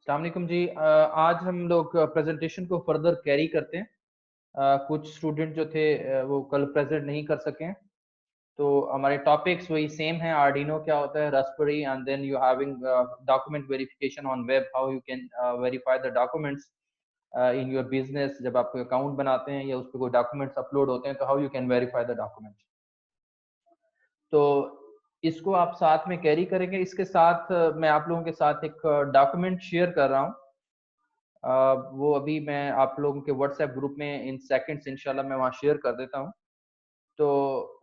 अस्सलाम वालेकुम जी। आज हम लोग प्रेजेंटेशन को फर्दर कैरी करते हैं। कुछ स्टूडेंट जो थे वो कल प्रेजेंट नहीं कर सके हैं, तो हमारे टॉपिक्स वही सेम है। आर्डिनो क्या होता है, Raspberry, and then you having document verification on web, how you can verify the documents in your business. जब आप अकाउंट बनाते हैं या उस पर कोई डॉक्यूमेंट्स अपलोड होते हैं तो how you can verify the documents. तो इसको आप साथ में कैरी करेंगे। इसके साथ मैं आप लोगों के साथ एक डॉक्यूमेंट शेयर कर रहा हूँ। वो अभी मैं आप लोगों के व्हाट्सएप ग्रुप में इन सेकंड्स इंशाल्लाह मैं वहाँ शेयर कर देता हूँ। तो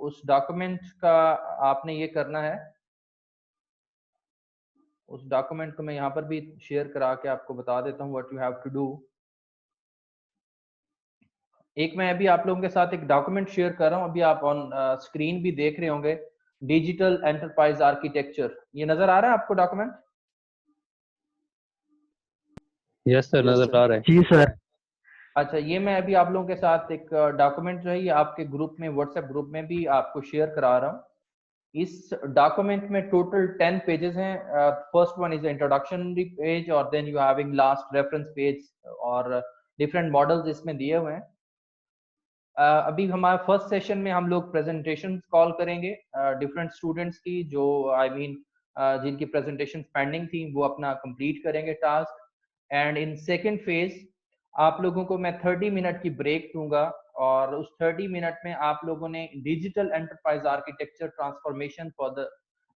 उस डॉक्यूमेंट का आपने ये करना है, उस डॉक्यूमेंट को मैं यहाँ पर भी शेयर करा के आपको बता देता हूँ what you have to do. एक मैं अभी आप लोगों के साथ एक डॉक्यूमेंट शेयर कर रहा हूँ, अभी आप ऑन स्क्रीन भी देख रहे होंगे। डिजिटल एंटरप्राइज आर्किटेक्चर, ये नजर आ रहा है आपको डॉक्यूमेंट? यस सर, नजर आ रहा है। जी सर। अच्छा, ये मैं अभी आप लोगों के साथ एक डॉक्यूमेंट जो है ये आपके ग्रुप में, व्हाट्सएप ग्रुप में भी आपको शेयर करा रहा हूँ। इस डॉक्यूमेंट में टोटल 10 पेजेस हैं। First one is introductory page, और then you having last reference page, और डिफरेंट मॉडल्स इसमें दिए हुए हैं। अभी हमारे फर्स्ट सेशन में हम लोग प्रेजेंटेशन कॉल करेंगे डिफरेंट स्टूडेंट्स की, जो आई मीन जिनकी प्रेजेंटेशन पेंडिंग थी वो अपना कंप्लीट करेंगे task. And in second phase आप लोगों को मैं 30 मिनट की ब्रेक दूंगा, और उस 30 मिनट में आप लोगों ने digital enterprise architecture transformation for the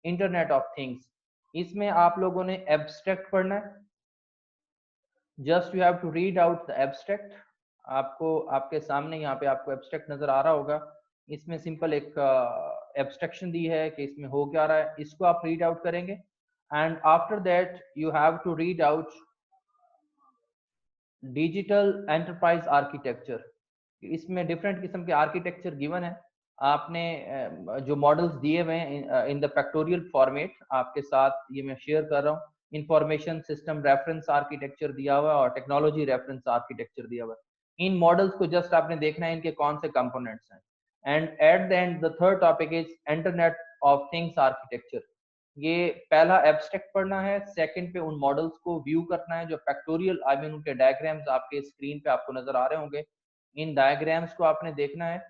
internet of things, इसमें आप लोगों ने एब्स्ट्रैक्ट पढ़ना है। Just you have to read out the abstract. आपको आपके सामने यहाँ पे आपको एब्स्ट्रैक्ट नजर आ रहा होगा। इसमें सिंपल एक एब्स्ट्रैक्शन दी है कि इसमें हो क्या रहा है, इसको आप रीड आउट करेंगे। And after that you have to read out digital enterprise architecture. इसमें डिफरेंट किस्म के आर्किटेक्चर गिवन है। आपने जो मॉडल्स दिए हुए हैं इन द फैक्टोरियल फॉर्मेट आपके साथ ये मैं शेयर कर रहा हूँ। इंफॉर्मेशन सिस्टम रेफरेंस आर्किटेक्चर दिया हुआ है और टेक्नोलॉजी रेफरेंस आर्किटेक्चर दिया हुआ है। इन मॉडल्स को जस्ट आपने देखना है इनके कौन से कंपोनेंट्स हैं। And at the end the third topic is internet of things architecture. ये पहला एब्स्ट्रैक्ट पढ़ना है, सेकंड पे उन मॉडल्स को व्यू करना है जो फैक्टोरियल आई मीन उनके डायग्राम्स आपके स्क्रीन पे आपको नजर आ रहे होंगे। इन डायग्राम्स को आपने देखना है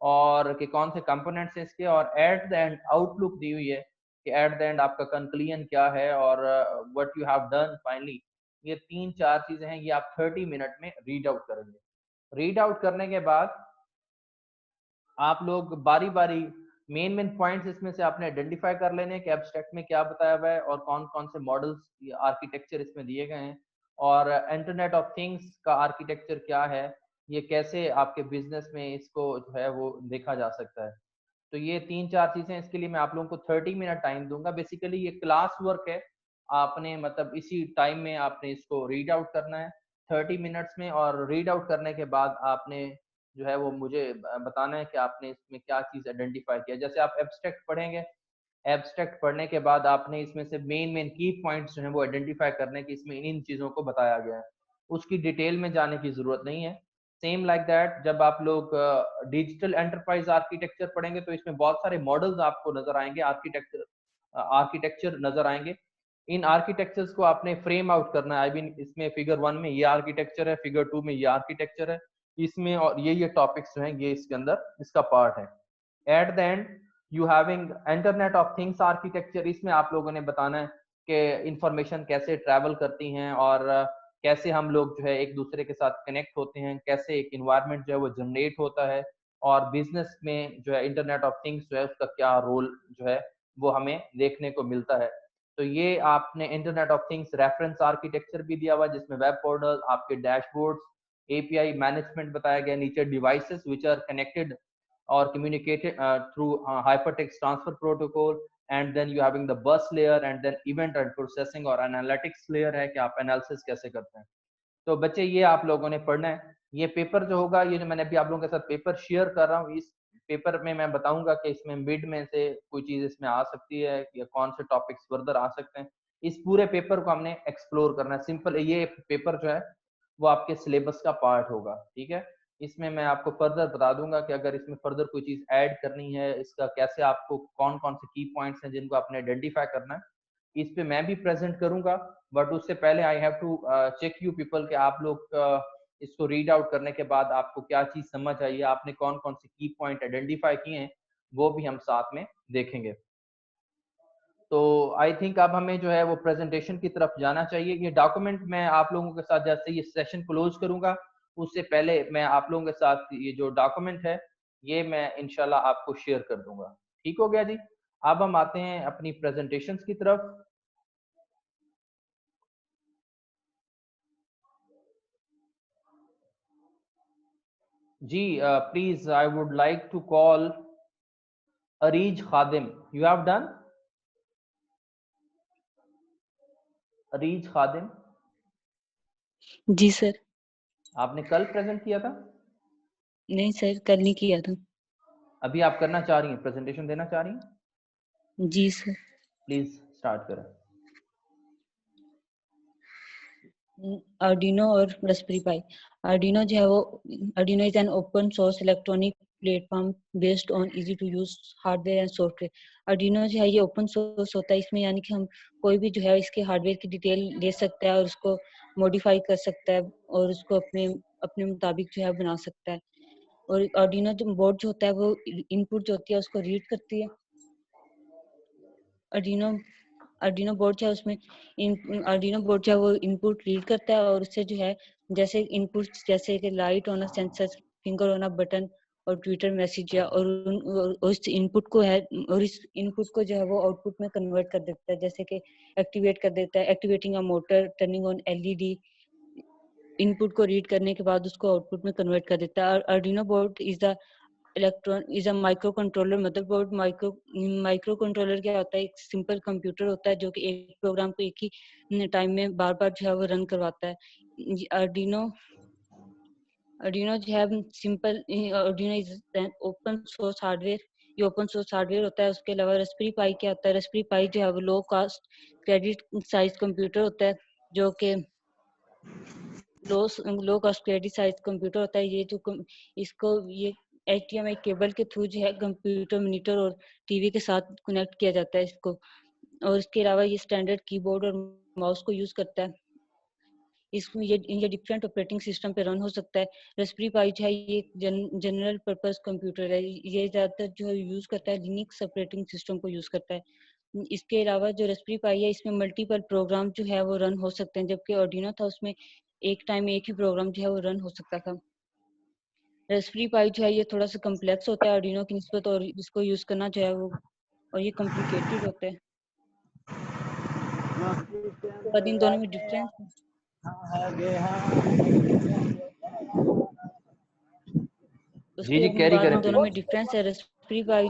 और कि कौन से कंपोनेंट्स हैं इसके, और एट द एंड आउटलुक दी हुई है कि एट द एंड आपका कंक्लूजन क्या है और what you have done finally. ये तीन चार चीजें हैं, ये आप 30 मिनट में रीड आउट करेंगे। रीड आउट करने के बाद आप लोग बारी बारी मेन मेन पॉइंट्स इसमें से आपने आइडेंटिफाई कर लेने कि एब्स्ट्रैक्ट में क्या बताया हुआ है और कौन कौन से मॉडल्स आर्किटेक्चर इसमें दिए गए हैं, और इंटरनेट ऑफ थिंग्स का आर्किटेक्चर क्या है, ये कैसे आपके बिजनेस में इसको जो है वो देखा जा सकता है। तो ये तीन चार चीजें, इसके लिए मैं आप लोगों को 30 मिनट टाइम दूंगा। बेसिकली ये क्लास वर्क है, आपने मतलब इसी टाइम में आपने इसको रीड आउट करना है 30 मिनट्स में, और रीड आउट करने के बाद आपने जो है वो मुझे बताना है कि आपने इसमें क्या चीज आइडेंटिफाई किया। जैसे आप एब्स्ट्रैक्ट पढ़ेंगे, एब्स्ट्रैक्ट पढ़ने के बाद आपने इसमें से मेन मेन की पॉइंट्स जो है वो आइडेंटिफाई करने की इसमें इन चीजों को बताया गया है, उसकी डिटेल में जाने की जरूरत नहीं है। सेम लाइक दैट जब आप लोग डिजिटल एंटरप्राइज आर्किटेक्चर पढ़ेंगे तो इसमें बहुत सारे मॉडल्स आपको नजर आएंगे, आर्किटेक्चर नजर आएंगे। इन आर्किटेक्चर्स को आपने फ्रेम आउट करना है। आई मीन इसमें फिगर 1 में ये आर्किटेक्चर है, फिगर 2 में ये आर्किटेक्चर है, इसमें और ये टॉपिक्स जो हैं ये इसके अंदर इसका पार्ट है। At the end you having internet of things architecture, इसमें आप लोगों ने बताना है कि इंफॉर्मेशन कैसे ट्रैवल करती हैं और कैसे हम लोग जो है एक दूसरे के साथ कनेक्ट होते हैं, कैसे एक इन्वायरमेंट जो है वो जनरेट होता है, और बिजनेस में जो है इंटरनेट ऑफ थिंग्स जो है उसका क्या रोल जो है वो हमें देखने को मिलता है। तो ये आपने internet of things reference architecture भी दिया हुआ है जिसमें वेब पोर्टल, आपके डैशबोर्ड्स, एपीआई मैनेजमेंट बताया गया, नीचे devices which are connected or communicated through hypertext transfer protocol, and then you having the bus layer, and then event and processing और analytics layer है कि आप analysis कैसे करते हैं। तो बच्चे ये आप लोगों ने पढ़ना है। ये पेपर जो होगा, ये जो मैंने अभी आप लोगों के साथ पेपर शेयर कर रहा हूँ, इस पेपर में मैं बताऊंगा कि इसमें मिड में से कोई चीज इसमें आ सकती है या कौन से टॉपिक्स फर्दर आ सकते हैं। इस पूरे पेपर को हमने एक्सप्लोर करना है। सिंपल ये पेपर जो है वो आपके सिलेबस का पार्ट होगा, ठीक है। इसमें मैं आपको फर्दर बता दूंगा कि अगर इसमें फर्दर कोई चीज ऐड करनी है, इसका कैसे आपको कौन कौन से की पॉइंट्स हैं जिनको आपने आइडेंटिफाई करना है, इस पे मैं भी प्रेजेंट करूंगा, बट उससे पहले I have to check you people कि आप लोग इसको रीड आउट करने के बाद आपको क्या चीज समझ आई है, आपने कौन कौन से की पॉइंट आइडेंटिफाई किए हैं, वो भी हम साथ में देखेंगे। तो आई थिंक अब हमें जो है वो प्रेजेंटेशन की तरफ जाना चाहिए। ये डॉक्यूमेंट मैं आप लोगों के साथ जैसे ये सेशन क्लोज करूंगा उससे पहले मैं आप लोगों के साथ ये जो डॉक्यूमेंट है ये मैं इंशाल्लाह आपको शेयर कर दूंगा। ठीक हो गया जी। अब हम आते हैं अपनी प्रेजेंटेशन की तरफ। जी please I would like to call Areej Khadim. You have done Areej Khadim? जी सर। आपने कल प्रेजेंट किया था? नहीं सर, कल नहीं किया था। अभी आप करना चाह रही हैं, प्रेजेंटेशन देना चाह रही हैं? जी सर। प्लीज स्टार्ट करें। आर्डिनो और रास्पबेरी पाई। आर्डिनो जो है वो, Arduino is an open source electronic platform based on easy to use hardware and software. Arduino जो है ये ओपन सोर्स होता है, इसमें यानी कि हम कोई भी जो है इसके हार्डवेयर की डिटेल ले सकता है और उसको मॉडिफाई कर सकता है और उसको अपने अपने मुताबिक जो है बना सकता है। और आर्डिनो जो बोर्ड जो होता है वो इनपुट जो होती है उसको रीड करती है। आर्डिनो आर्डिनो बोर्ड जो है उसमें आर्डिनो बोर्ड जो है वो इनपुट रीड करता है और उससे जो है जैसे इनपुट जैसे कि light on a sensor, finger on a button और ट्विटर मैसेज या और उस इनपुट को है और इस इनपुट को जो है वो आउटपुट में कन्वर्ट कर देता है, जैसे कि एक्टिवेट कर देता है, activating a motor, turning on LED. Input को रीड करने के बाद उसको आउटपुट में कन्वर्ट कर देता है। Arduino board is the electron is a micro controller. Motherboard micro controller क्या होता है? एक सिंपल कंप्यूटर होता है जो कि एक प्रोग्राम को एक ही टाइम में बार बार जो है वो रन करवाता है। आर्डिनो आर्डिनो जो है simple, Arduino is open source hardware. ये ओपन सोर्स हार्डवेयर होता है। उसके अलावा रास्पबेरी पाई क्या होता है? रास्पबेरी पाई जो है वो low cost credit size computer होता है, जो कि low cost credit size computer होता है। ये जो इसको ये HDMI केबल के थ्रू जो है कंप्यूटर मॉनिटर और टीवी के साथ कनेक्ट किया जाता है इसको। और इसके अलावा ये स्टैंडर्ड कीबोर्ड और माउस को यूज करता है। इसमें ये डिफरेंट ऑपरेटिंग सिस्टम पे रन हो सकता है। रास्पबेरी पाई जो है ये जनरल पर्पस कंप्यूटर है। ये ज्यादातर जो है यूज करता है लिनक्स ऑपरेटिंग सिस्टम को यूज करता है। इसके अलावा जो रास्पबेरी पाई है इसमें मल्टीपल प्रोग्राम जो है वो रन हो सकते हैं, जबकि आर्डिनो था उसमें एक टाइम में एक ही प्रोग्राम जो है वो रन हो सकता था। रास्पबेरी पाई जो है ये थोड़ा सा कम्प्लेक्स होता है आर्डिनो की निस्बत, और इसको यूज करना जो है वो और ये कॉम्प्लिकेटेड होता है। और इन दोनों में डिफरेंस है। जी उसके कैरी बाद करें इन दोनों में प्लीज। डिफरेंस है। रास्पबेरी पाई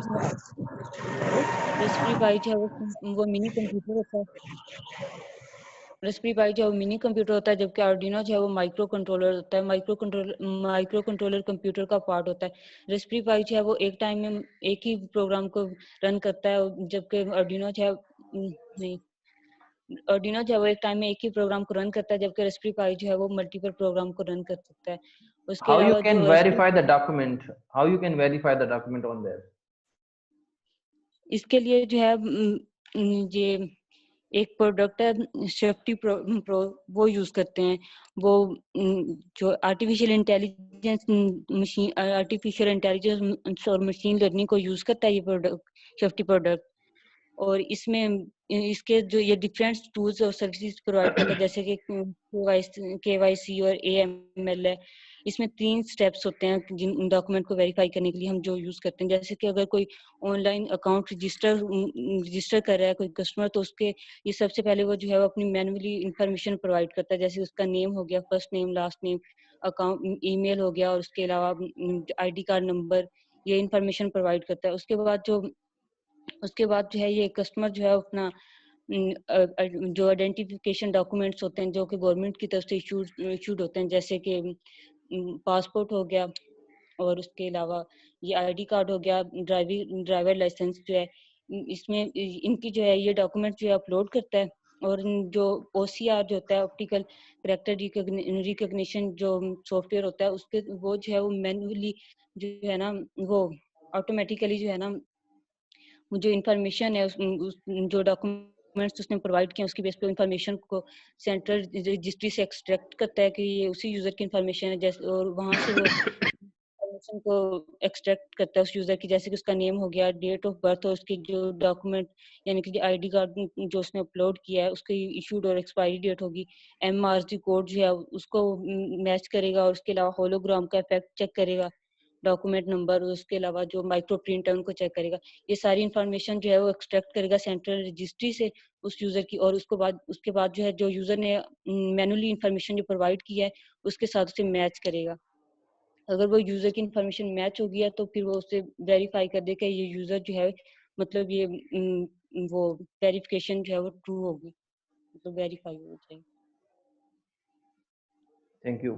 जो है वो मिनी कंप्यूटर होता है। रास्पबेरी पाई जो है मिनी कंप्यूटर होता है, जबकि आर्डिनो जो है वो माइक्रो कंट्रोलर होता है। माइक्रो कंट्रोलर कंप्यूटर का पार्ट होता है। रास्पबेरी पाई जो है वो एक टाइम में एक ही प्रोग्राम को रन करता है, जबकि आर्डिनो जो है नहीं, आर्डिनो जो है वो एक टाइम में एक ही प्रोग्राम को रन करता है, जबकि रास्पबेरी पाई जो है वो मल्टीपल प्रोग्राम को रन कर सकता है। उसके हाउ यू अलावा कैन जो verify the document? How you can verify the document on their? इसके लिए जो है ये एक प्रोडक्ट है सेफ्टी प्रो वो यूज करते हैं। वो जो आर्टिफिशियल इंटेलिजेंस और मशीन लर्निंग को यूज करता है ये प्रोडक्ट, सेफ्टी प्रोडक्ट। और इसमें इसके जो ये डिफरेंट टूल्स और सर्विसेज प्रोवाइड करता है, जैसे कि KYC और AML है। इसमें 3 स्टेप्स होते हैं जिन डॉक्यूमेंट को वेरीफाई करने के लिए हम जो यूज करते हैं। जैसे कि अगर कोई ऑनलाइन अकाउंट रजिस्टर कर रहा है कोई कस्टमर, तो उसके ये सबसे पहले वो जो है वो अपनी मैन्युअली इंफॉर्मेशन प्रोवाइड करता है, जैसे उसका नेम हो गया, first name, last name, account email हो गया, और उसके अलावा ID कार्ड नंबर, ये इंफॉर्मेशन प्रोवाइड करता है। उसके बाद जो है ये कस्टमर जो है अपना जो आइडेंटिफिकेशन डॉक्यूमेंट्स होते हैं जो कि गवर्नमेंट की तरफ से इशूड होते हैं, जैसे कि पासपोर्ट हो गया, और उसके अलावा ये ID कार्ड हो गया, ड्राइवर लाइसेंस जो है, इसमें इनकी जो है ये डॉक्यूमेंट जो है अपलोड करता है। और जो OCR जो होता है, ऑप्टिकल कैरेक्टर रिकॉग्निशन जो सॉफ्टवेयर होता है, उसके वो जो है वो मैन्युअली जो है ना वो ऑटोमेटिकली जो है ना जो इंफॉर्मेशन है जो डॉक्यूमेंट डॉक्यूमेंट्स उसने प्रोवाइड किए उसकी बेस पे इंफॉर्मेशन को सेंट्रल रजिस्ट्री से एक्सट्रैक्ट करता है कि ये उसी यूजर की इंफॉर्मेशन है, जैसे और वहां से वो इंफॉर्मेशन को एक्सट्रैक्ट करता है उस यूजर की, जैसे कि उसका नेम हो गया, डेट ऑफ बर्थ और उसकी जो डॉक्यूमेंट यानी कि आईडी कार्ड जो उसने अपलोड किया है उसकी इशूड और एक्सपायरी डेट होगी, एमआरसी कोड जो है उसको मैच करेगा और उसके अलावा होलोग्राम का इफेक्ट चेक करेगा, डॉक्यूमेंट नंबर, उसके अलावा जो माइक्रो प्रिंट है उनको चेक करेगा। ये सारी इंफॉर्मेशन जो है वो एक्सट्रैक्ट करेगा सेंट्रल रजिस्ट्री से उस यूजर की, और उसके बाद जो है जो यूजर ने मैनुअली इंफॉर्मेशन जो प्रोवाइड की है उसके साथ उसे मैच करेगा। अगर वो यूजर की इंफॉर्मेशन मैच हो गया तो फिर वो उसे वेरीफाई कर दे कि ये यूजर जो है मतलब ये वो वेरिफिकेशन जो है वो ट्रू होगी, मतलब वेरीफाई होना चाहिए। Thank you.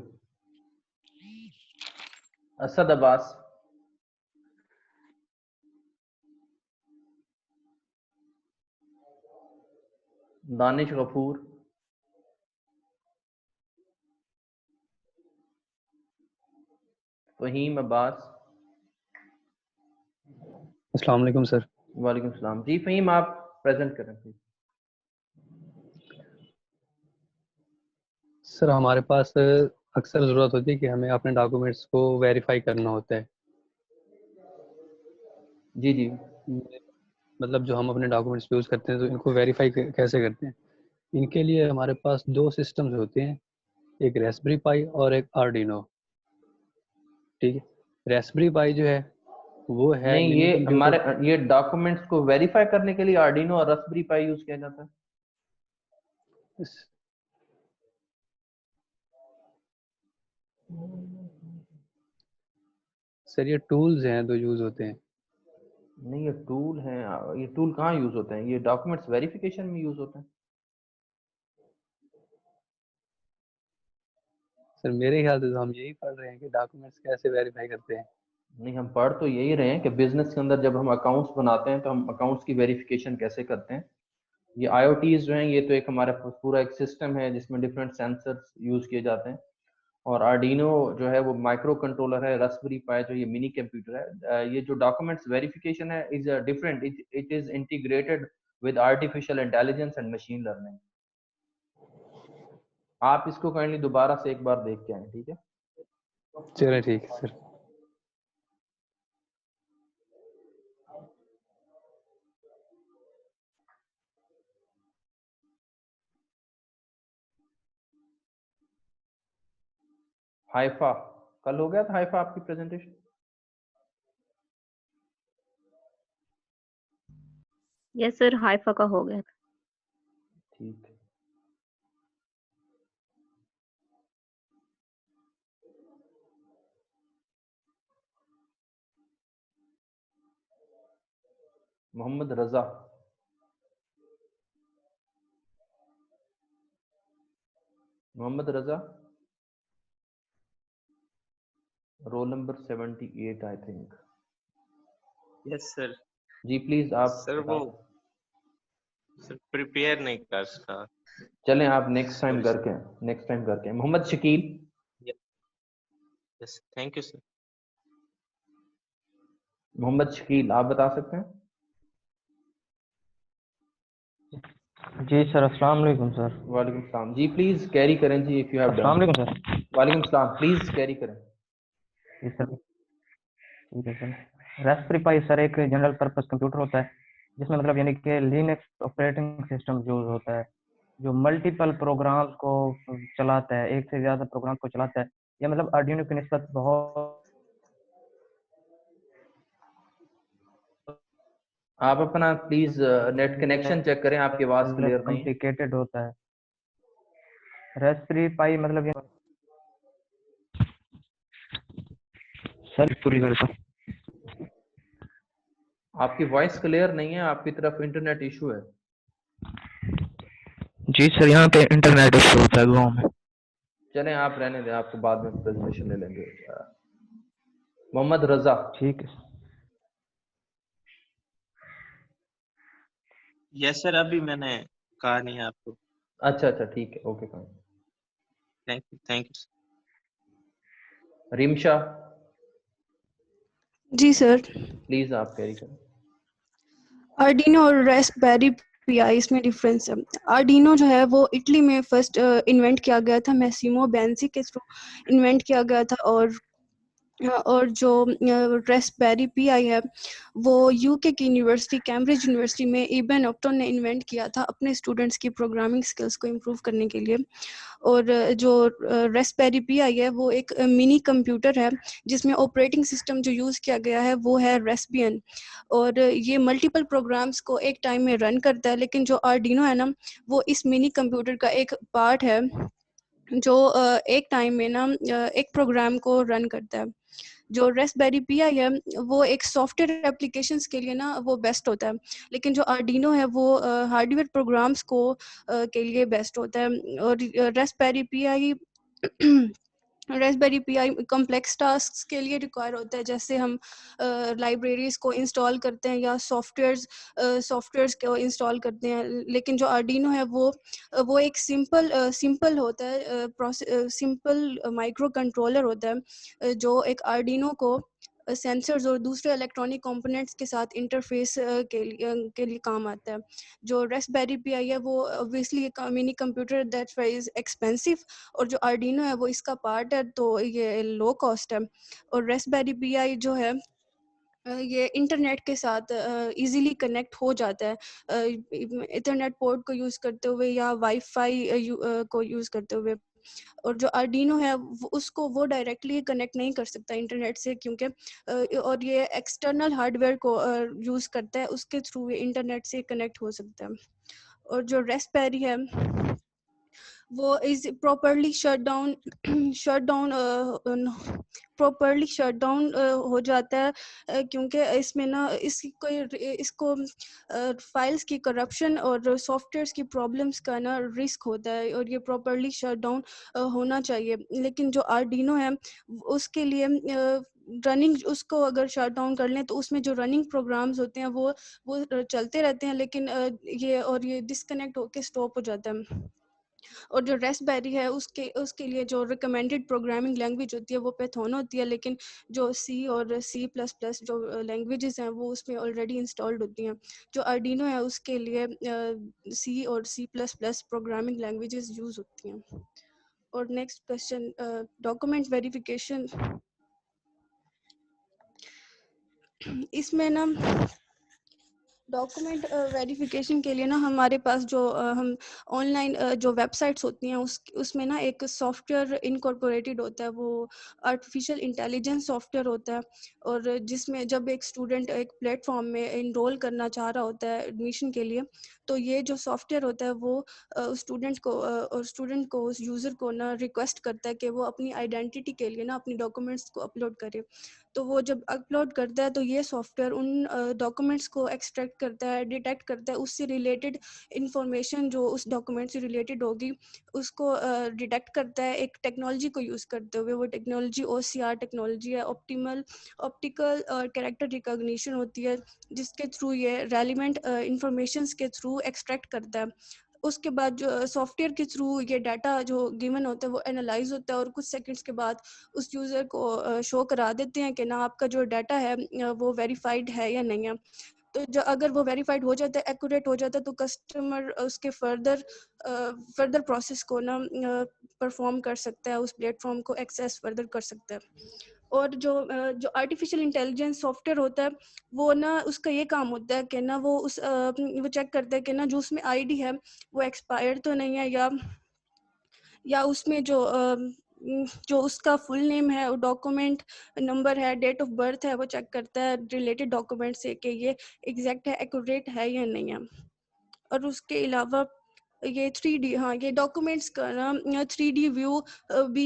असद अब्बास। दानिश गफूर। फहीम अब्बास। अस्सलाम वालेकुम सर। वालेकुम सलाम। जी फहीम, आप प्रेजेंट करें प्लीज। सर हमारे पास अक्सर ज़रूरत होती है कि हमें अपने डॉक्यूमेंट्स को वेरीफाई करना होता है। जी जी। मतलब जो हम अपने डॉक्यूमेंट्स यूज़ करते हैं तो इनको वेरीफाई कैसे करते हैं? इनके लिए हमारे पास दो सिस्टम्स होते हैं, एक रेस्पबेरी पाई और एक आर्डिनो। ठीक है, रेस्पबेरी पाई जो है वो है नहीं, ये मिनी हमारे कंप्यूटर। ये डॉक्यूमेंट्स को वेरीफाई करने के लिए आर्डिनो और रास्पबेरी पाई यूज किया जाता है। सर ये टूल्स हैं जो यूज़ होते हैं। नहीं, ये टूल हैं। ये टूल कहाँ यूज होते हैं? ये डॉक्यूमेंट्स वेरिफिकेशन में यूज होते हैं। सर मेरे ख्याल से तो हम यही पढ़ रहे हैं कि डॉक्यूमेंट्स कैसे वेरीफाई करते हैं। नहीं, हम पढ़ तो यही रहे हैं कि बिजनेस के अंदर जब हम अकाउंट्स बनाते हैं तो हम अकाउंट्स की वेरिफिकेशन कैसे करते हैं। ये IoTs जो हैं, ये तो एक हमारा पूरा एक सिस्टम है जिसमें डिफरेंट सेंसर्स यूज किए जाते हैं। और आर्डिनो जो है वो माइक्रो कंट्रोलर है, रास्पबेरी पाई जो ये मिनी कंप्यूटर है। ये जो डॉक्यूमेंट्स वेरिफिकेशन है is different, it is integrated with artificial intelligence and machine learning. आप इसको काइंडली दोबारा से एक बार देख के आए, ठीक है? चलिए ठीक है सर। हाइफा, कल हो गया था हाइफा आपकी प्रेजेंटेशन? यस सर, हाइफा का हो गया था। ठीक है। Mohammad Raza. Mohammad Raza, roll number 78 I think. Yes sir. जी प्लीज आप सर वो सर प्रिपेयर नहीं कर सका। चलें, आप नेक्स्ट टाइम सॉरी करके नेक्स्ट टाइम करके। Mohammad Shakeel. Yes, thank you sir. Mohammad Shakeel, आप बता सकते हैं? जी सर, अस्सलाम वालेकुम सर। वालेकुम सलाम। जी प्लीज कैरी करें जी, इफ यू हैव अस्सलाम डन। वालेकुम सर। वालेकुम सलाम, प्लीज कैरी करें। जी सर, ठीक है सर। रास्पबेरी पाई सर एक जनरल पर्पस कंप्यूटर होता है जिसमें मतलब यानी कि लिनक्स ऑपरेटिंग सिस्टम यूज होता है जो मल्टीपल प्रोग्राम्स को चलाता है, एक से ज्यादा प्रोग्राम को चलाता है। यह मतलब आर्डिनो की निस्बत बहुत आप अपना प्लीज नेट कनेक्शन चेक करें, आपकी आवाज मतलब क्लियर नहीं है। कॉम्प्लिकेटेड होता है। रास्पबेरी पाई मतलब सर पूरी तरह से आपकी वॉइस क्लियर नहीं है, आपकी तरफ इंटरनेट इशू है। जी सर, यहाँ पे इंटरनेट इशू होता है गाँव में। चलें, आप रहने दें, आपको बाद में प्रेजेंटेशन ले लेंगे। मोहम्मद रजा। ठीक है यस सर, अभी मैंने कहा नहीं आपको। अच्छा अच्छा, ठीक है, okay fine. Thank you. Rimsha, जी सर। प्लीज आप कैरी करें। आर्डिनो और रास्पबेरी पीआई इसमें डिफरेंस है। आर्डिनो जो है वो इटली में फर्स्ट इन्वेंट किया गया था, मैसिमो बेंजी के थ्रू इन्वेंट किया गया था। और जो रेस्पबेरी पीआई है वो यूके की यूनिवर्सिटी कैम्ब्रिज यूनिवर्सिटी में इबन ऑप्टन ने इन्वेंट किया था अपने स्टूडेंट्स की प्रोग्रामिंग स्किल्स को इम्प्रूव करने के लिए। और जो रेस्पबेरी पीआई है वो एक मिनी कंप्यूटर है जिसमें ऑपरेटिंग सिस्टम जो यूज़ किया गया है वो है रेस्पियन, और ये मल्टीपल प्रोग्राम्स को एक टाइम में रन करता है। लेकिन जो आर्डिनो है ना वो इस मिनी कंप्यूटर का एक पार्ट है जो एक टाइम में ना एक प्रोग्राम को रन करता है। जो रेस्पबेरी पीआई है वो एक सॉफ्टवेयर एप्लीकेशंस के लिए ना वो बेस्ट होता है, लेकिन जो आर्डिनो है वो हार्डवेयर प्रोग्राम्स को के लिए बेस्ट होता है। और रेस्पबेरी पीआई कॉम्प्लेक्स टास्क्स के लिए रिक्वायर होता है, जैसे हम लाइब्रेरीज को इंस्टॉल करते हैं या सॉफ्टवेयर्स को इंस्टॉल करते हैं। लेकिन जो आर्डिनो है वो एक सिंपल होता है, सिंपल माइक्रो कंट्रोलर होता है जो एक आर्डिनो को सेंसर्स और दूसरे इलेक्ट्रॉनिक कंपोनेंट्स के साथ इंटरफेस के लिए काम आता है। जो रेस्पबेरी पीआई है वो ऑब्वियसली एक mini computer that is expensive, और जो आर्डिनो है वो इसका पार्ट है, तो ये लो कॉस्ट है। और रेस्पबेरी पीआई जो है ये इंटरनेट के साथ इजीली कनेक्ट हो जाता है इथरनेट पोर्ट को यूज़ करते हुए या वाईफाई को यूज़ करते हुए। और जो आर्डिनो है उसको वो डायरेक्टली कनेक्ट नहीं कर सकता इंटरनेट से, क्योंकि और ये एक्सटर्नल हार्डवेयर को यूज़ करता है, उसके थ्रू ये इंटरनेट से कनेक्ट हो सकता है। और जो रेस्पबेरी है वो is properly properly shut down हो जाता है, क्योंकि इसमें ना इसको फाइल्स की करप्शन और सॉफ्टवेयर्स की प्रॉब्लम्स का ना रिस्क होता है, और ये प्रॉपरली शट डाउन होना चाहिए। लेकिन जो आर्डिनो है उसके लिए रनिंग उसको अगर शट डाउन कर लें तो उसमें जो रनिंग प्रोग्राम्स होते हैं वो चलते रहते हैं, लेकिन ये डिस्कनेक्ट होके स्टॉप हो जाता है। और जो रेस्पबेरी है उसके लिए जो रिकमेंडेड प्रोग्रामिंग लैंग्वेज होती है वो पाइथन होती है, लेकिन जो सी और C++ जो लैंग्वेजेस हैं वो उसमें ऑलरेडी इंस्टॉल्ड होती हैं। जो आर्डिनो है उसके लिए C और C++ प्रोग्रामिंग लैंग्वेजेस यूज़ होती हैं। और नेक्स्ट क्वेश्चन, डॉक्यूमेंट वेरिफिकेशन। इसमें ना डॉक्यूमेंट वेरिफिकेशन के लिए ना हमारे पास जो हम ऑनलाइन जो वेबसाइट्स होती हैं उसमें ना एक सॉफ्टवेयर इनकॉर्पोरेटेड होता है, वो आर्टिफिशियल इंटेलिजेंस सॉफ्टवेयर होता है। और जिसमें जब एक स्टूडेंट एक प्लेटफॉर्म में इनरोल करना चाह रहा होता है एडमिशन के लिए, तो ये जो सॉफ्टवेयर होता है वो स्टूडेंट को उस यूज़र को ना रिक्वेस्ट करता है कि वो अपनी आइडेंटिटी के लिए ना अपनी डॉक्यूमेंट्स को अपलोड करे। तो वो जब अपलोड करता है तो ये सॉफ्टवेयर उन डॉक्यूमेंट्स को एक्सट्रैक्ट करता है, डिटेक्ट करता है, उससे रिलेटेड इंफॉर्मेशन जो उस डॉक्यूमेंट से रिलेटेड होगी उसको डिटेक्ट करता है एक टेक्नोलॉजी को यूज़ करते हुए। वो टेक्नोलॉजी OCR टेक्नोलॉजी है, ऑप्टिकल कैरेक्टर रिकॉग्निशन होती है, जिसके थ्रू ये रेलिवेंट इंफॉर्मेशंस के थ्रू एक्सट्रैक्ट करता है। उसके बाद जो सॉफ्टवेयर के थ्रू ये डाटा जो गिवन होता है वो एनालाइज होता है, और कुछ सेकंड्स के बाद उस यूज़र को शो करा देते हैं कि ना आपका जो डाटा है वो वेरीफाइड है या नहीं है। तो जो अगर वो वेरीफाइड हो जाता है, एक्यूरेट हो जाता है, तो कस्टमर उसके फर्दर प्रोसेस को ना परफॉर्म कर सकता है, उस प्लेटफॉर्म को एक्सेस फर्दर कर सकता है। और जो आर्टिफिशियल इंटेलिजेंस सॉफ्टवेयर होता है वो ना उसका ये काम होता है कि ना वो चेक करता है कि ना जो उसमें आईडी है वो एक्सपायर्ड तो नहीं है, या उसमें जो उसका फुल नेम है, डॉक्यूमेंट नंबर है, डेट ऑफ बर्थ है, वो चेक करता है रिलेटेड डॉक्यूमेंट से कि ये एग्जैक्ट है, एक्यूरेट है या नहीं है। और उसके अलावा ये 3D, हाँ, ये डॉक्यूमेंट्स का ना 3D व्यू भी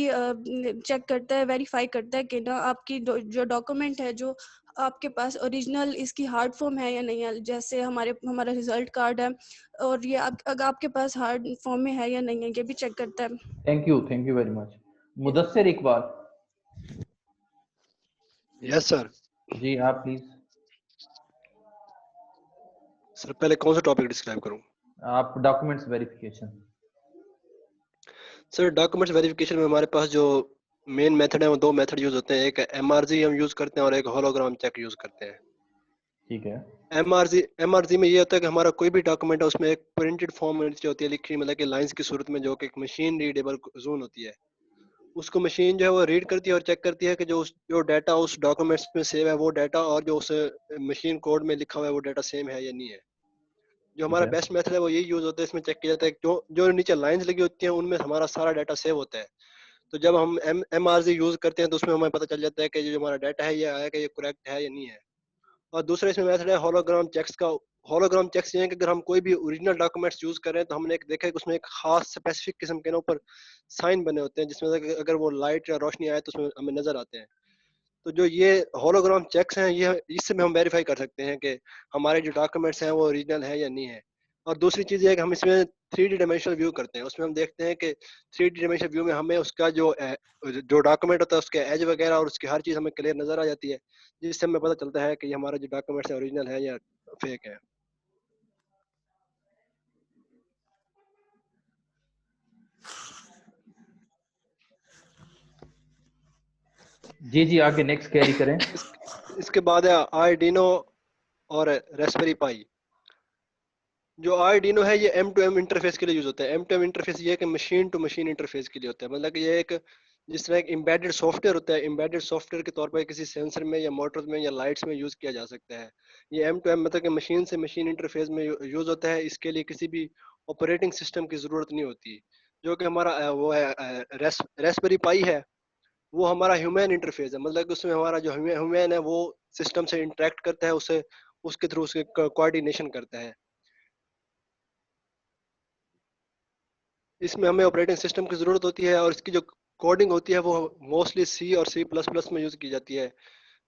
चेक करता है, वेरीफाई करता है कि ना आपकी जो डॉक्यूमेंट है जो आपके पास ओरिजिनल इसकी हार्ड फॉर्म है या नहीं है। जैसे हमारा रिजल्ट कार्ड है, और ये अगर आपके पास हार्ड फॉर्म में है या नहीं है, ये भी चेक करता है। Thank you very much. Mudassir Iqbal. Yes sir. जी आप प्लीज। सर पहले कौन सा टॉपिक डिस्क्राइब करूं? आप documents verification. Sir documents verification में हमारे पास जो मेन मेथड है वो दो मेथड यूज होते हैं, एक MRG हम यूज करते हैं और एक होलोग्राम चेक यूज करते हैं। ठीक है। एमआरजी में ये होता है कि हमारा कोई भी डॉक्यूमेंट है उसमें एक प्रिंटेड फॉर्म में जो होती है लिखी, मतलब कि लाइंस की सूरत में, जो कि एक मशीन रीडेबल जोन होती है। उसको मशीन जो है वो रीड करती है और चेक करती है कि जो डाटा उस डॉक्यूमेंट्स में सेव है वो डाटा और जो उस मशीन कोड में लिखा हुआ है वो डाटा सेम है या नहीं है। जो ठीक हमारा है। बेस्ट मेथड है वो यही यूज होता है। इसमें चेक किया जाता है कि जो नीचे लाइंस लगी होती हैं उनमें हमारा सारा डाटा सेव होता है। तो जब हम एमआरजी यूज करते हैं तो उसमें हमें पता चल जाता है कि जो हमारा डाटा है ये आया कि ये करेक्ट है या नहीं है। और दूसरा इसमें मेथड है होलोग्राम चेक्स का। होलोग्राम चेक्स ये है कि अगर हम कोई भी ओरिजिनल डॉक्यूमेंट्स यूज कर रहे हैं तो हमने एक देखा है कि उसमें एक खास स्पेसिफिक किस्म के ना ऊपर साइन बने होते हैं, जिसमें से अगर वो लाइट या रोशनी आए तो उसमें हमें नजर आते हैं। तो जो ये होलोग्राम चेक्स हैं ये इससे भी हम वेरीफाई कर सकते हैं कि हमारे जो डॉक्यूमेंट्स हैं वो ओरिजिनल है या नहीं है। और दूसरी चीज़ ये है कि हम इसमें 3D डायमेंशनल व्यू करते हैं। उसमें हम देखते हैं कि 3D डायमेंशनल व्यू में हमें उसका जो डॉक्यूमेंट होता है उसके एज वगैरह और उसकी हर चीज़ हमें क्लियर नजर आ जाती है, जिससे हमें पता चलता है कि ये हमारा जो डॉक्यूमेंट्स है ओरिजिनल है या फेक है। जी जी, आगे नेक्स्ट कैरी करें। इसके बाद है आर्डिनो और रेस्पबेरी पाई। जो आर्डिनो है ये M2M इंटरफेस के लिए यूज होता है। M2M इंटरफेस ये है कि मशीन टू मशीन इंटरफेस के लिए होता है। मतलब कि ये एक जिस तरह एक एम्बेडेड सॉफ्टवेयर होता है, एम्बेडेड सॉफ्टवेयर के तौर पर किसी सेंसर में या मोटर्स में या लाइट्स में यूज किया जा सकता है। ये M2M मतलब कि मशीन से मशीन इंटरफेस में यूज होता है। इसके लिए किसी भी ऑपरेटिंग सिस्टम की जरूरत नहीं होती। जो कि हमारा वो है रेस्पबेरी पाई है, वो हमारा ह्यूमन इंटरफेस है। मतलब कि उसमें हमारा जो ह्यूमन है वो सिस्टम से इंटरेक्ट करता है, उसे उसके थ्रू उसके कोऑर्डिनेशन करता है। इसमें हमें ऑपरेटिंग सिस्टम की ज़रूरत होती है और इसकी जो कोडिंग होती है वो मोस्टली सी और सी प्लस प्लस में यूज़ की जाती है।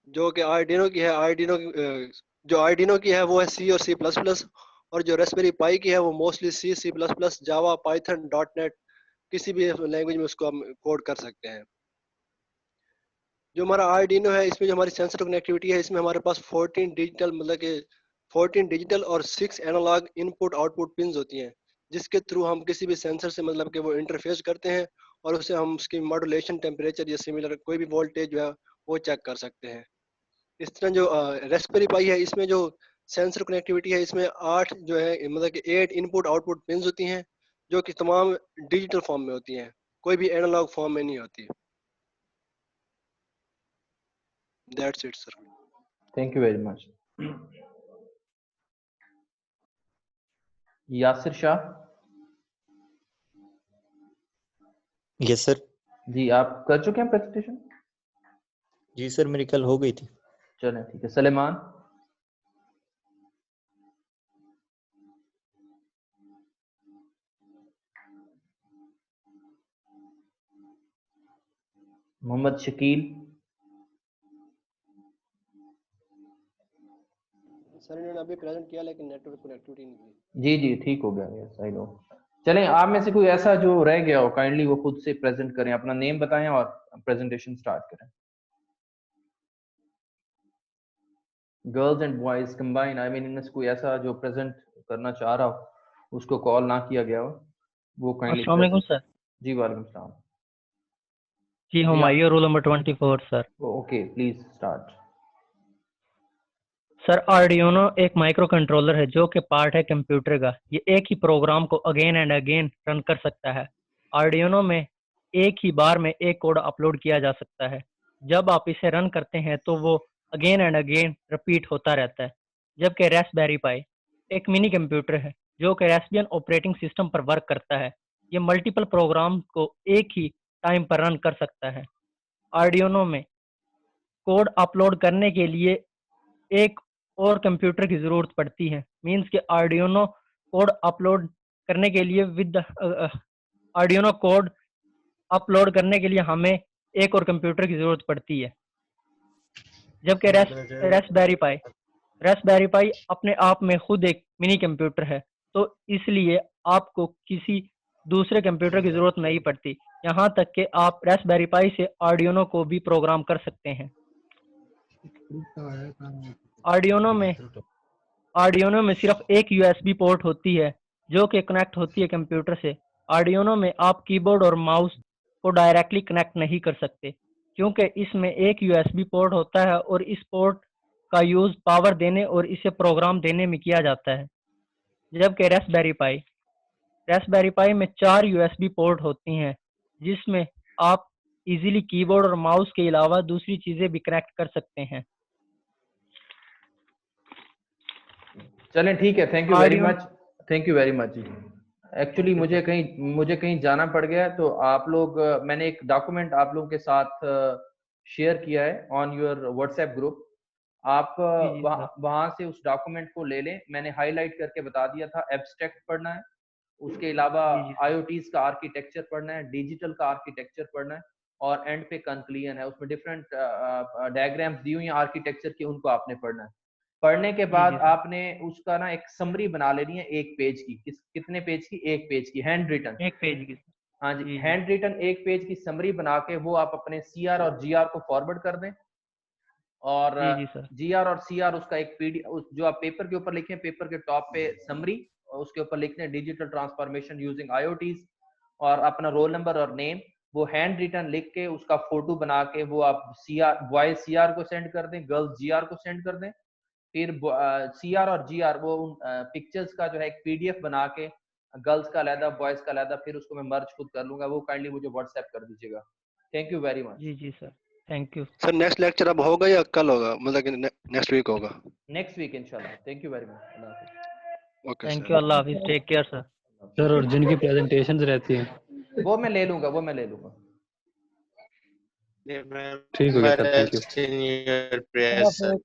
जो कि आर्डिनो की है, जो आर्डिनो की है वो है सी और सी प्लस प्लस, और जो रेस्पबेरी पाई की है वो मोस्टली सी, सी प्लस प्लस, जावा, पाइथन, डॉट नेट, किसी भी लैंग्वेज में उसको हम कोड कर सकते हैं। जो हमारा आर्डिनो है इसमें जो हमारी सेंसर कनेक्टिविटी है, इसमें हमारे पास 14 डिजिटल मतलब कि 14 डिजिटल और 6 एनालॉग इनपुट आउटपुट पिंस होती हैं, जिसके थ्रू हम किसी भी सेंसर से मतलब कि वो इंटरफेस करते हैं और उसे हम उसकी मॉड्यूलेशन, टेम्परेचर या सिमिलर कोई भी वोल्टेज जो है वो चेक कर सकते हैं। इस तरह जो रेस्पबेरी पाई है इसमें जो सेंसर कनेक्टिविटी है इसमें 8 जो है मतलब कि 8 इनपुट आउटपुट पिंस होती हैं, जो कि तमाम डिजिटल फॉर्म में होती हैं, कोई भी एनालॉग फॉर्म में नहीं होती। That's it, sir. Thank you very much. Yasir Shah. Yes sir. जी, आप कर चुके हैं प्रेजेंटेशन? जी सर, मेरी कल हो गई थी। चलें ठीक है। सलेमान। मोहम्मद शकील। सर इन्होंने अभी प्रेजेंट किया लेकिन नेटवर्क कनेक्टिविटी नहीं थी। जी जी, ठीक हो गया। Yes I know. चलें, आप में से कोई ऐसा जो रह गया हो काइंडली वो खुद से प्रेजेंट करें, अपना नेम बताएं और प्रेजेंटेशन स्टार्ट करें। Girls and boys combine, I mean इनमें से कोई ऐसा जो प्रेजेंट करना चाह रहा हो, उसको कॉल ना किया गया हो, वो काइंडली। अस्सलाम वालेकुम सर। जी वालेकुम सलाम। जी Humayun, roll number 24 sir. Okay, please start. Sir Arduino एक माइक्रो कंट्रोलर है जो कि पार्ट है कंप्यूटर का। ये एक ही प्रोग्राम को अगेन एंड अगेन रन कर सकता है। आर्डिनो में एक ही बार में एक कोड अपलोड किया जा सकता है। जब आप इसे रन करते हैं तो वो अगेन एंड अगेन रिपीट होता रहता है। जबकि रास्पबेरी पाई एक मिनी कंप्यूटर है जो कि रास्पियन ऑपरेटिंग सिस्टम पर वर्क करता है। ये मल्टीपल प्रोग्राम को एक ही टाइम पर रन कर सकता है। आर्डिनो में कोड अपलोड करने के लिए एक और कंप्यूटर की ज़रूरत पड़ती है। मींस कि आर्डिनो कोड अपलोड करने के लिए आर्डिनो कोड अपलोड करने के लिए हमें एक और कंप्यूटर की ज़रूरत पड़ती है। जबकि रास्पबेरी पाई अपने आप में खुद एक मिनी कंप्यूटर है, तो इसलिए आपको किसी दूसरे कंप्यूटर की ज़रूरत नहीं पड़ती। यहाँ तक कि आप रास्पबेरी पाई से आर्डिनो को भी प्रोग्राम कर सकते हैं। आर्डिनो में सिर्फ एक USB पोर्ट होती है जो कि कनेक्ट होती है कंप्यूटर से। आर्डिनो में आप कीबोर्ड और माउस को डायरेक्टली कनेक्ट नहीं कर सकते क्योंकि इसमें एक USB पोर्ट होता है और इस पोर्ट का यूज पावर देने और इसे प्रोग्राम देने में किया जाता है, जबकि रेस्पबेरी पाई में 4 यूएसबी पोर्ट होती हैं, जिसमें आप इजीली कीबोर्ड और माउस के अलावा दूसरी चीजें भी कनेक्ट कर सकते हैं। चलें ठीक है, थैंक यू वेरी मच जी। एक्चुअली मुझे कहीं जाना पड़ गया, तो आप लोग, मैंने एक डॉक्यूमेंट आप लोगों के साथ शेयर किया है ऑन योर व्हाट्सएप ग्रुप। आप वहां से उस डॉक्यूमेंट को ले लें। मैंने हाईलाइट करके बता दिया था, एब्स्ट्रैक्ट पढ़ना है, उसके अलावा IoTs का आर्किटेक्चर पढ़ना है, डिजिटल का आर्किटेक्चर पढ़ना है, और एंड पे कंक्लूजन है। उसमें डिफरेंट डायग्राम्स दी हुई हैं आर्किटेक्चर की, उनको आपने पढ़ना है। पढ़ने के बाद आपने उसका ना एक समरी बना लेनी है 1 पेज की। कितने पेज की? 1 पेज की, हैंड रिटन 1 पेज की। हाँ जी, हैंड रिटन 1 पेज की समरी बना के वो आप अपने CR और GR को फॉरवर्ड कर दें, और GR और CR उसका एक PDF, जो आप पेपर के ऊपर लिखें, पेपर के टॉप पे समरी, और उसके ऊपर लिखने डिजिटल ट्रांसफॉर्मेशन यूजिंग IoTs, और अपना रोल नंबर और नेम, वो हैंड रिटन लिख के उसका फोटो बना के वो आप बॉयज CR को सेंड कर दें, गर्ल्स GR को सेंड कर दें। फिर CR और GR वो पिक्चर्स का जो है एक PDF बना के, गर्ल्स का अलग, बॉयज का अलग, फिर उसको मैं मर्ज खुद कर लूंगा। वो काइंडली मुझे व्हाट्सएप कर दीजिएगा। Thank you very much. जी sir, thank you sir. Next lecture अब होगा या कल होगा, मतलब कि नेक्स्ट वीक होगा? नेक्स्ट वीक इंशाल्लाह। Thank you very much. Okay, thank you, अल्लाह हाफिज, टेक केयर सर। सर, और जिनकी प्रेजेंटेशंस रहती हैं वो मैं ले लूंगा। ठीक हो गया सर, थैंक यू।